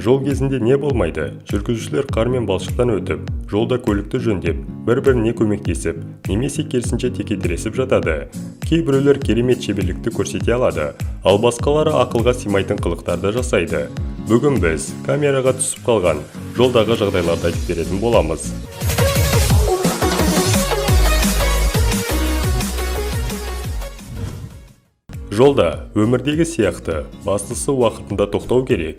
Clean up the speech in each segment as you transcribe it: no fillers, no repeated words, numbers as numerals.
Жол кезінде не болмайды? Жүргізушілер қар мен балшықтан өтіп, жолда көлікті жөндеп, бір-біріне көмектесіп, немесе керісінше текетіресіп жатады. Кейбіреулер керемет шеберлікті көрсете алады, ал басқалары ақылға сыймайтын қылықтарды жасайды. Бүгін біз камераға түсіп қалған жолдағы жағдайларды айтып беретін боламыз. Жолда өмірдегі сияқты, бастысы уақытында тоқтау керек.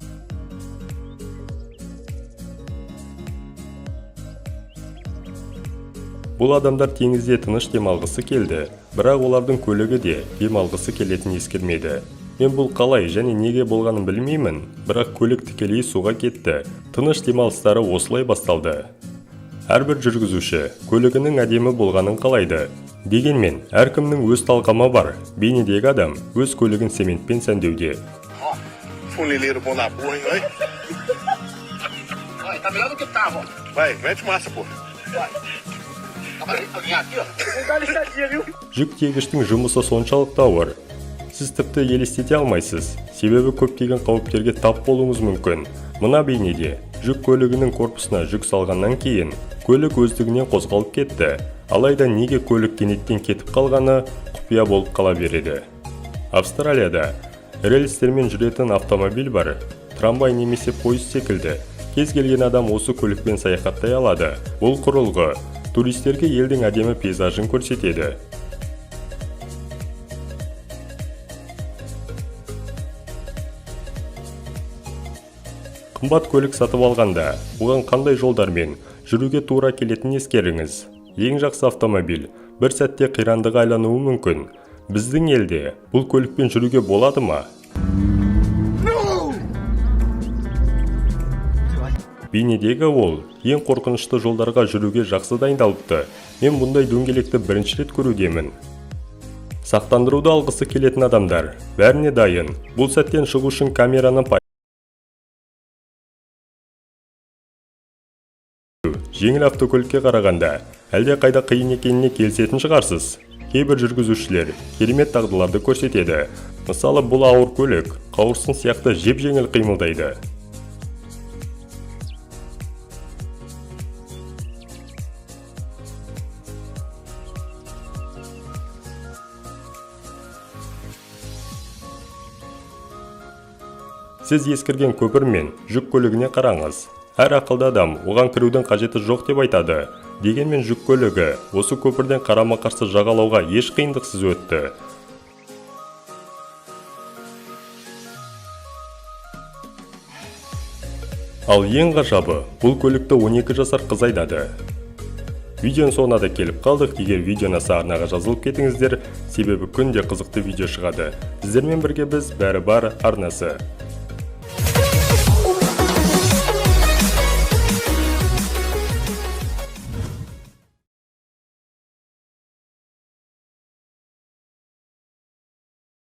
Бұл адамдар теңізде тыныш демалғысы келді, бірақ олардың көлігі де демалғысы келетінін ескермеді. Мен бұл қалай және неге болғанын білмеймін, бірақ көлік тікелей суға кетті. Тыныш демалыстары осылай басталды. Әрбір жүргізуші көлігінің әдемі болғанын қалайды. Дегенмен, әркімнің өз талғамы бар. Бейнедегі адам өз көлігін цементпен сәндеуде. Funileiro bom na porra, hein, oi? Vai, tá melhor do que tava. Vai, mete massa, porra. Vai. Aqui, ó. Não dá lixadinha, viu? Жүк тиегіштің жұмысы соншалықты ауыр. Сіз тіпті елестете алмайсыз, себебі көптеген қауіптерге тап болуыңыз мүмкін. Мына бейнеде жүк көлігінің корпусына жүк салғаннан кейін көлік өздігінен қозғалып кетті. Алайда неге көлік кенеттен кетіп қалғаны құпия болып қала береді. Австралияда рельстермен жүретін автомобиль бар, трамвай немесе пойыз секілді. Кез келген адам осы көлікпен саяхаттай алады. Бұл құрылғы туристерге елдің әдемі пейзажын көрсетеді. Қымбат көлік сатып алғанда, оған қандай жолдармен жүруге тура келетінін ескеріңіз. Ең жақсы автомобиль бір сәтте қирандыға айлануы мүмкін. Біздің елде бұл көлікпен жүруге болады ма? Бейнедегі ол ең қорқынышты жолдарға жүруге жақсы дайындалыпты. Мен бұндай дөңгелекті бірінші рет көрудемін. Сақтандыруды алғысы келетін адамдар бәріне дайын. Бұл сәттен шығу үшін камераны жеңіл автокөлікке қарағанда әлде қайда қиын екеніне келісетін шығарсыз. Кейбір жүргізушілер керемет дағдыларды көрсетеді. Мысалы, бұл ауыр көлік қауырсын сияқты жеп-жеңіл қимылдайды. Сіз ескірген көпір мен жүк көлігіне қараңыз. Әр ақылды адам оған кірудің қажеті жоқ деп айтады. Дегенмен жүк көлігі осы көпірден қарама-қарсы жағалауға еш қиындықсыз өтті. Ал ең ғажабы, бұл көлікті 12 жасар қыз айдады. Видеоның соңына да келіп қалдық. Егер видеоны арнаға жазылып кетіңіздер, себебі күнде қызықты видео шығады. Сіздермен бірге біз бәрі бар арнасы.